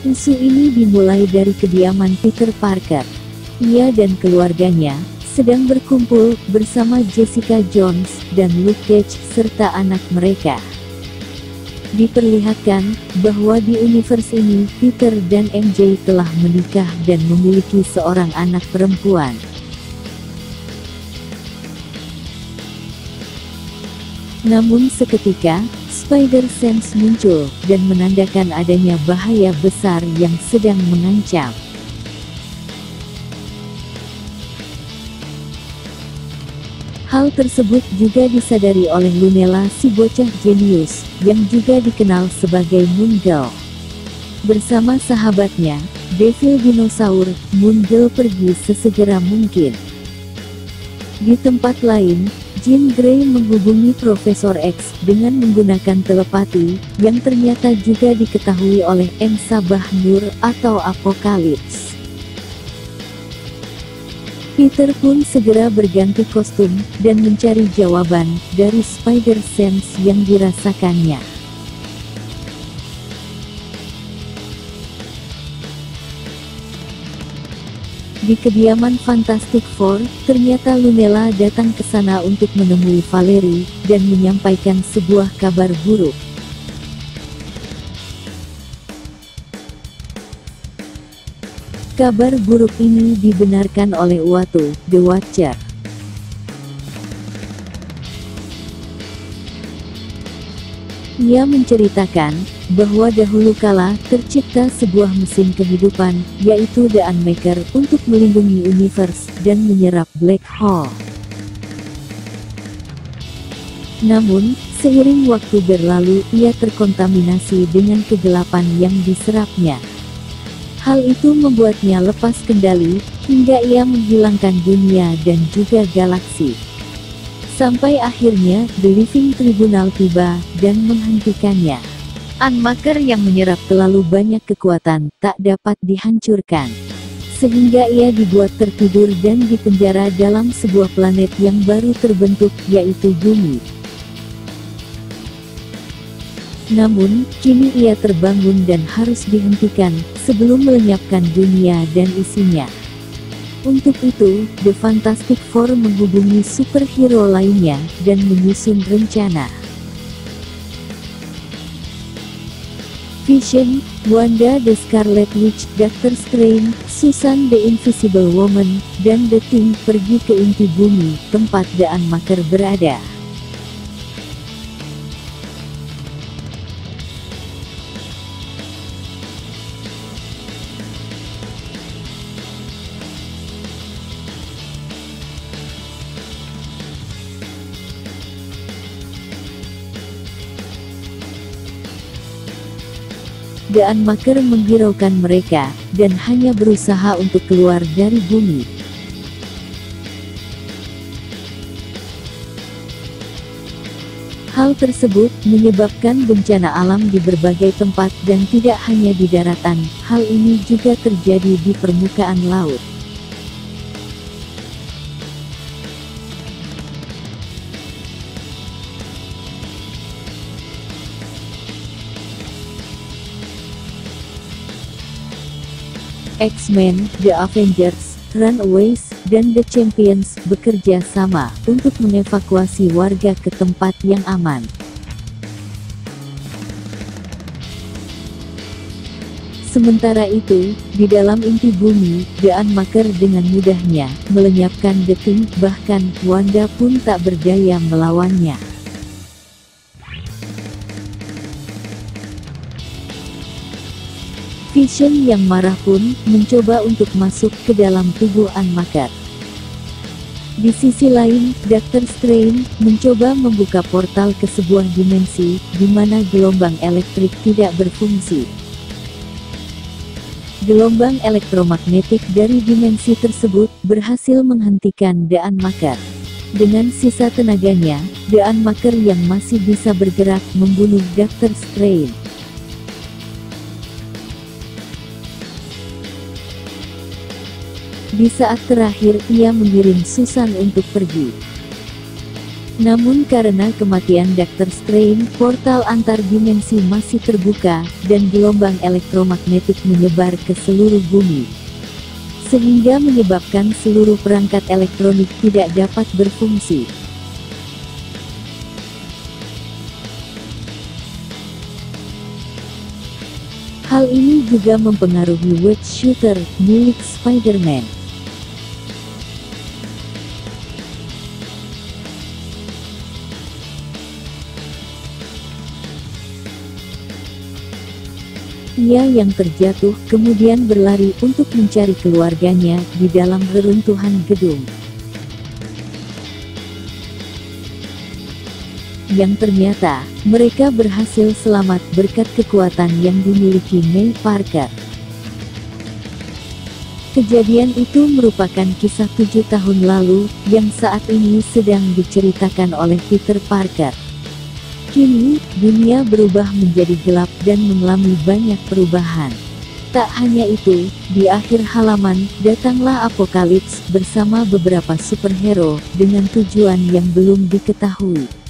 Isu ini dimulai dari kediaman Peter Parker. Ia dan keluarganya sedang berkumpul bersama Jessica Jones dan Luke Cage serta anak mereka. Diperlihatkan bahwa di universe ini Peter dan MJ telah menikah dan memiliki seorang anak perempuan. Namun seketika, Spider-Sense muncul dan menandakan adanya bahaya besar yang sedang mengancam. Hal tersebut juga disadari oleh Lunella, si bocah jenius, yang juga dikenal sebagai Moon Girl. Bersama sahabatnya, Devil Dinosaur, Moon Girl pergi sesegera mungkin. Di tempat lain, Jean Grey menghubungi Profesor X dengan menggunakan telepati, yang ternyata juga diketahui oleh Sabah Nur atau Apokalips. Peter pun segera berganti kostum, dan mencari jawaban dari Spider-Sense yang dirasakannya. Di kediaman Fantastic Four, ternyata Lunella datang ke sana untuk menemui Valerie, dan menyampaikan sebuah kabar buruk. Kabar buruk ini dibenarkan oleh Uatu, The Watcher. Ia menceritakan bahwa dahulu kala tercipta sebuah mesin kehidupan, yaitu The Unmaker, untuk melindungi universe dan menyerap black hole. Namun, seiring waktu berlalu, ia terkontaminasi dengan kegelapan yang diserapnya. Hal itu membuatnya lepas kendali, hingga ia menghilangkan dunia dan juga galaksi. Sampai akhirnya, The Living Tribunal tiba, dan menghentikannya. Unmaker yang menyerap terlalu banyak kekuatan, tak dapat dihancurkan. Sehingga ia dibuat tertidur dan dipenjara dalam sebuah planet yang baru terbentuk, yaitu Bumi. Namun, kini ia terbangun dan harus dihentikan, sebelum melenyapkan dunia dan isinya. Untuk itu, The Fantastic Four menghubungi superhero lainnya, dan menyusun rencana. Vision, Wanda the Scarlet Witch, Doctor Strange, Susan the Invisible Woman, dan The Thing pergi ke inti bumi, tempat The Unmaker berada. The Unmaker menghiraukan mereka, dan hanya berusaha untuk keluar dari bumi. Hal tersebut menyebabkan bencana alam di berbagai tempat dan tidak hanya di daratan, hal ini juga terjadi di permukaan laut. X-Men, The Avengers, Runaways, dan The Champions bekerja sama untuk mengevakuasi warga ke tempat yang aman. Sementara itu, di dalam inti bumi, The Unmaker dengan mudahnya melenyapkan The Thing, bahkan Wanda pun tak berdaya melawannya. Vision yang marah pun mencoba untuk masuk ke dalam tubuh Unmaker. Di sisi lain, Doctor Strange mencoba membuka portal ke sebuah dimensi, di mana gelombang elektrik tidak berfungsi. Gelombang elektromagnetik dari dimensi tersebut berhasil menghentikan The Unmaker. Dengan sisa tenaganya, The Unmaker yang masih bisa bergerak membunuh Doctor Strange. Di saat terakhir ia mengirim Susan untuk pergi. Namun karena kematian Dr. Strange, portal antar dimensi masih terbuka, dan gelombang elektromagnetik menyebar ke seluruh bumi, sehingga menyebabkan seluruh perangkat elektronik tidak dapat berfungsi. Hal ini juga mempengaruhi Wedge Shooter milik Spider-Man. Ia yang terjatuh kemudian berlari untuk mencari keluarganya di dalam reruntuhan gedung, yang ternyata mereka berhasil selamat berkat kekuatan yang dimiliki May Parker. Kejadian itu merupakan kisah 7 tahun lalu, yang saat ini sedang diceritakan oleh Peter Parker. Kini, dunia berubah menjadi gelap dan mengalami banyak perubahan. Tak hanya itu, di akhir halaman, datanglah Apokalips bersama beberapa superhero, dengan tujuan yang belum diketahui.